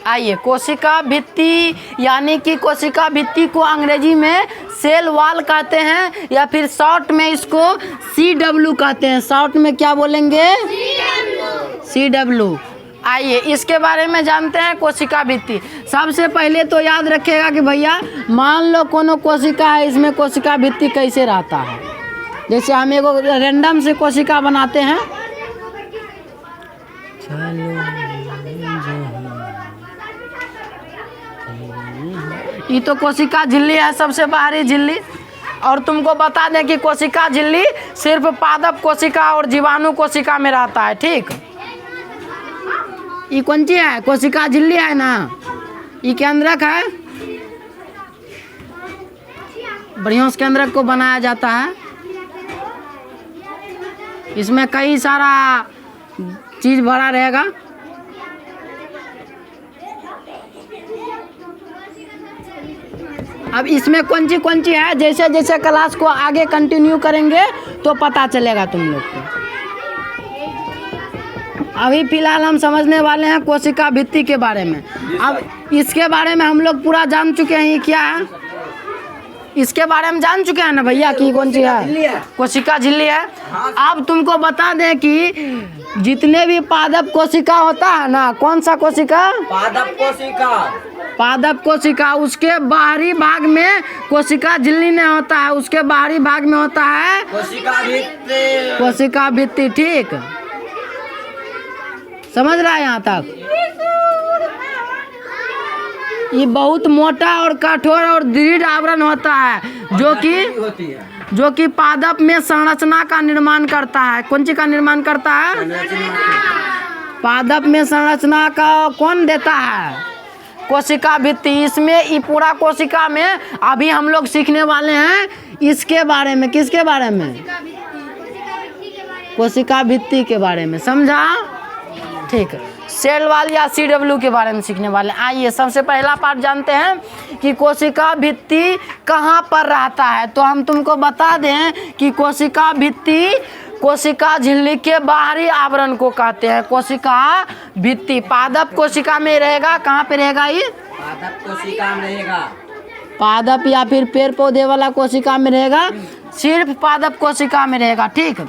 आइए, कोशिका भित्ति यानी कि कोशिका भित्ति को अंग्रेजी में सेल वॉल कहते हैं या फिर शॉर्ट में इसको CW कहते हैं। शॉर्ट में क्या बोलेंगे? CW। आइए इसके बारे में जानते हैं कोशिका भित्ति। सबसे पहले तो याद रखिएगा कि भैया मान लो कोनो कोशिका है, इसमें कोशिका भित्ति कैसे रहता है। जैसे हम एगो रैंडम से कोशिका बनाते हैं। ये तो कोशिका झिल्ली है, सबसे बाहरी झिल्ली। और तुमको बता दें कि कोशिका झिल्ली सिर्फ पादप कोशिका और जीवाणु कोशिका में रहता है। ठीक, ये कौन सी है? कोशिका झिल्ली है ना। ये केंद्रक है, बढ़िया उस केंद्रक को बनाया जाता है। इसमें कई सारा चीज भरा रहेगा। अब इसमें कौन सी है, जैसे जैसे क्लास को आगे कंटिन्यू करेंगे तो पता चलेगा तुम लोग को। अभी फिलहाल हम समझने वाले हैं कोशिका भित्ति के बारे में। अब इसके बारे में हम लोग पूरा जान चुके हैं। ये क्या है, इसके बारे में जान चुके हैं ना भैया कि कौन सी है? कोशिका झिल्ली है। अब तुमको बता दें कि जितने भी पादप कोशिका होता है ना, कौन सा कोशिका? पादप कोशिका। पादप कोशिका, उसके बाहरी भाग में कोशिका झिल्ली नहीं होता है, उसके बाहरी भाग में होता है कोशिका भित्ति। कोशिका भित्ति। ठीक, समझ रहा है यहाँ तक? ये बहुत मोटा और कठोर और दृढ़ आवरण होता है जो कि पादप में संरचना का निर्माण करता है। कौन सी का निर्माण करता है? पादप में संरचना का कौन देता है? कोशिका भित्ति। इसमें ये पूरा कोशिका में अभी हम लोग सीखने वाले हैं इसके बारे में। किसके बारे में? कोशिका भित्ति के बारे में। समझा? ठीक, सेल वॉल या CW के बारे में सीखने वाले। आइए सबसे पहला पार्ट जानते हैं कि कोशिका भित्ति कहाँ पर रहता है। तो हम तुमको बता दें कि कोशिका भित्ति कोशिका झिल्ली के बाहरी आवरण को कहते हैं। कोशिका भित्ति पादप कोशिका में रहेगा। कहाँ पे रहेगा ये? पादप कोशिका में रहेगा। पादप या फिर पेड़ पौधे वाला कोशिका में रहेगा, सिर्फ पादप कोशिका में रहेगा। ठीक,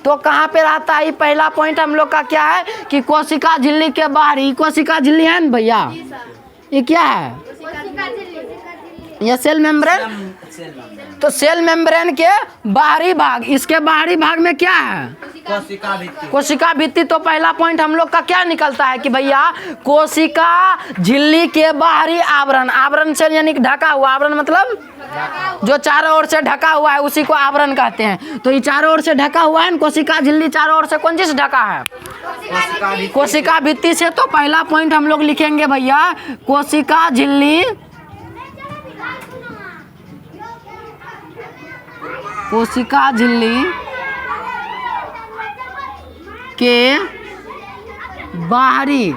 तो कहाँ पे रहता है? पहला पॉइंट हम लोग का क्या है कि कोशिका झिल्ली के बाहरी। कोशिका झिल्ली है ना भैया, ये क्या है? ये सेल मेम्ब्रेन। तो सेल मेम्ब्रेन के बाहरी भाग, इसके बाहरी भाग में क्या है? कोशिका भित्ति। कोशिका भित्ति। तो पहला पॉइंट हम लोग का क्या निकलता है कि भैया कोशिका झिल्ली के बाहरी आवरण। आवरण से यानी ढका हुआ। आवरण मतलब जो चारों ओर से ढका हुआ है उसी को आवरण कहते हैं। तो ये चारों ओर से ढका हुआ है ना, कोशिका झिल्ली चारों ओर से कौन चीज ढका है? कोशिका भित्ति से। तो पहला पॉइंट हम लोग लिखेंगे भैया कोशिका झिल्ली कोशिका झिल्ली के बाहरी,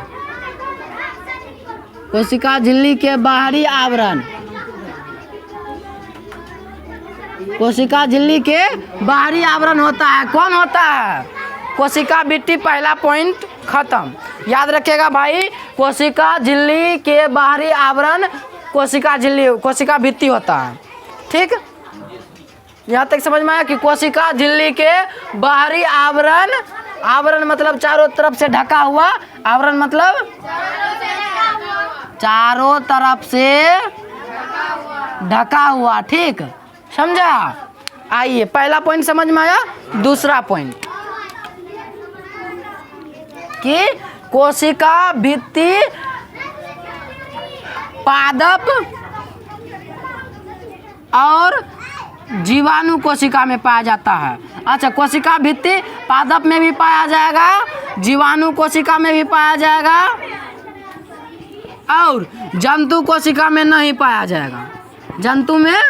कोशिका झिल्ली के बाहरी आवरण। कोशिका झिल्ली के बाहरी आवरण होता है। कौन होता है? कोशिका भित्ति। पहला पॉइंट खत्म। याद रखिएगा भाई, कोशिका झिल्ली के बाहरी आवरण कोशिका झिल्ली कोशिका भित्ति होता है। ठीक, यहाँ तक समझ में आया कि कोशिका झिल्ली के बाहरी आवरण। आवरण मतलब चारों तरफ से ढका हुआ। आवरण मतलब चारों तरफ से ढका हुआ। ठीक, समझा? आइए पहला पॉइंट समझ में आया। दूसरा पॉइंट कि कोशिका भित्ति पादप और जीवाणु कोशिका में पाया जाता है। अच्छा, कोशिका भित्ति पादप में भी पाया जाएगा, जीवाणु कोशिका में भी पाया जाएगा और जंतु कोशिका में नहीं पाया जाएगा। जंतु में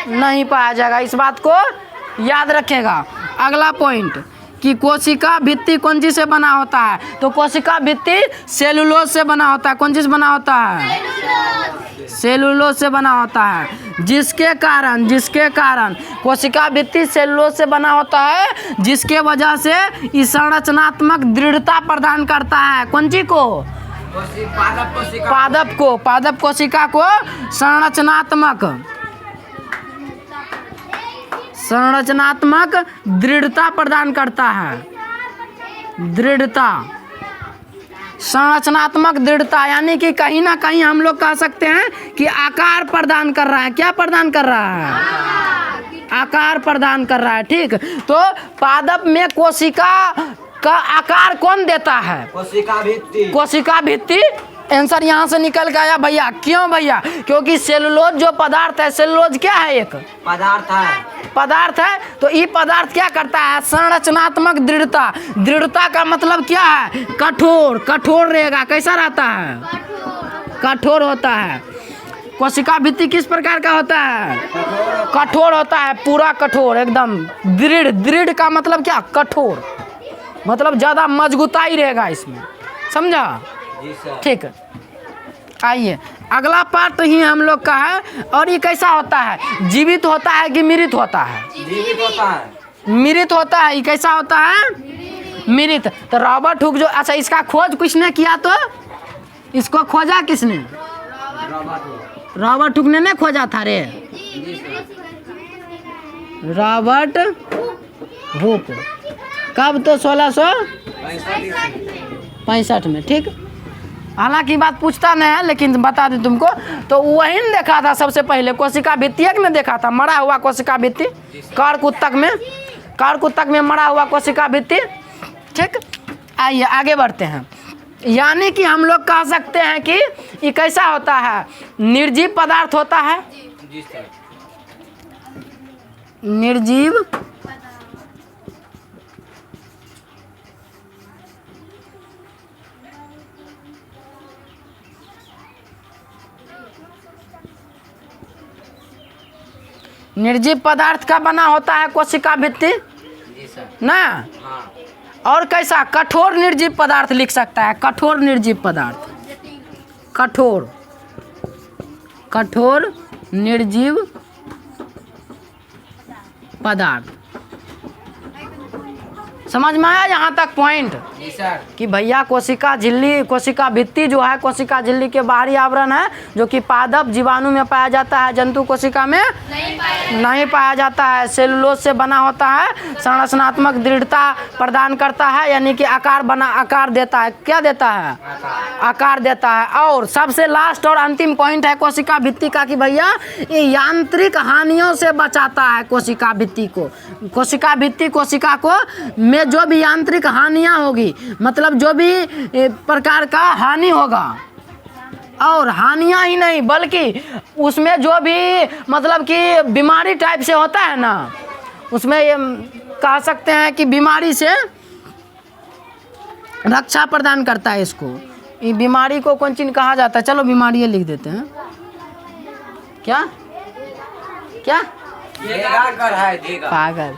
नहीं पाया जाएगा। इस बात को याद रखेगा। अगला पॉइंट कि कोशिका भित्ति कौन चीज से बना होता है? तो कोशिका भित्ति सेलुलोज से बना होता है। कौन चीज बना होता है? सेलुलोज से बना होता है। जिसके कारण कोशिका भित्ति सेलुलोज से बना होता है, जिसके वजह से इस संरचनात्मक दृढ़ता प्रदान करता है। कौन चीज को? पादप कोशिका को संरचनात्मक दृढ़ता प्रदान करता है। संरचनात्मक दृढ़ता यानी कि कहीं ना कहीं हम लोग कह सकते हैं कि आकार प्रदान कर रहा है। क्या प्रदान कर रहा है? आकार प्रदान कर रहा है। ठीक, तो पादप में कोशिका का आकार कौन देता है? कोशिका भित्ति। आंसर यहाँ से निकल गया भैया। क्यों भैया? क्योंकि सेलुलोज जो पदार्थ है, सेलुलोज क्या है? एक पदार्थ है। तो ये पदार्थ क्या करता है? संरचनात्मक दृढ़ता का मतलब क्या है? कठोर रहेगा। कैसा रहता है? कठोर होता है। कोशिका भित्ति किस प्रकार का होता है? कठोर होता है, पूरा कठोर, एकदम दृढ़ का मतलब क्या? कठोर, मतलब ज्यादा मजबूताई रहेगा इसमें। समझा? ठीक, आइए अगला पार्ट ही हम लोग का है। और ये कैसा होता है? जीवित होता है कि मृत होता है? मृत होता है। ये कैसा होता है? मृत। तो रॉबर्ट हुक जो, अच्छा इसका खोज किसने किया? तो इसको खोजा किसने? रॉबर्ट हुक ने खोजा था रे। रॉबर्ट हुक कब? तो 1665 में। ठीक, हालांकि बात पूछता नहीं है लेकिन बता दें तुमको। तो वही ने देखा था सबसे पहले कोशिका भित्ति ने देखा था, मरा हुआ कोशिका भित्ति। कर्क में मरा हुआ कोशिका भित्ति। ठीक, आइए आगे बढ़ते हैं। यानी कि हम लोग कह सकते हैं कि ये कैसा होता है? निर्जीव पदार्थ होता है। निर्जीव पदार्थ का बना होता है कोशिका भित्ति ना। और कैसा? कठोर निर्जीव पदार्थ लिख सकता है। कठोर निर्जीव पदार्थ। समझ में आया यहाँ तक पॉइंट? जी सर। कि भैया कोशिका भित्ति जो है, कोशिका झिल्ली के बाहरी आवरण है जो कि पादप जीवाणु में पाया जाता है, जंतु कोशिका में नहीं पाया जाता है। सेलुलोज से बना होता है, संरचनात्मक दृढ़ता प्रदान करता है, यानी कि आकार देता है। क्या देता है? आकार देता है। और सबसे लास्ट और अंतिम पॉइंट है कोशिका भित्ति का कि भैया ये यांत्रिक हानियों से बचाता है कोशिका भित्ति को। कोशिका भित्ति कोशिका को में जो भी यांत्रिक हानियां होगी, मतलब जो भी प्रकार का हानि होगा, और हानियां ही नहीं बल्कि उसमें जो भी मतलब कि बीमारी टाइप से होता है ना, उसमें ये कह सकते हैं कि बीमारी से रक्षा प्रदान करता है इसको। ये बीमारी को कौन चीज कहा जाता है? चलो बीमारी लिख देते हैं। क्या पागल।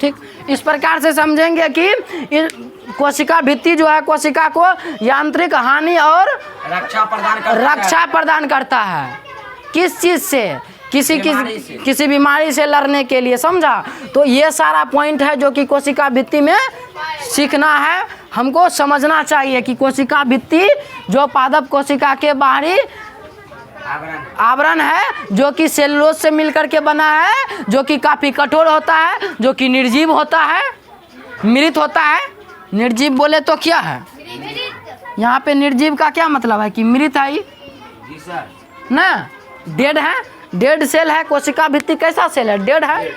ठीक, इस प्रकार से समझेंगे कि कोशिका भित्ति जो है कोशिका को यांत्रिक हानि और रक्षा प्रदान करता है। किस चीज से? किसी बीमारी से लड़ने के लिए। समझा? तो ये सारा पॉइंट है जो कि कोशिका भित्ति में सीखना है, हमको समझना चाहिए कि कोशिका भित्ति जो पादप कोशिका के बाहरी आवरण है, जो कि सेलुलोज से मिलकर के बना है, जो कि काफी कठोर होता है, जो कि निर्जीव होता है, मृत होता है। निर्जीव बोले तो क्या है? यहाँ पे निर्जीव का क्या मतलब है? कि मृत है ना, डेड है, डेड सेल है। कोशिका भित्ति कैसा सेल है? डेड है,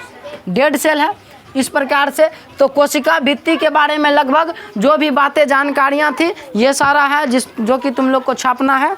डेड सेल है। इस प्रकार से तो कोशिका भित्ति के बारे में लगभग जो भी बातें जानकारियाँ थी ये सारा है जो कि तुम लोग को छापना है।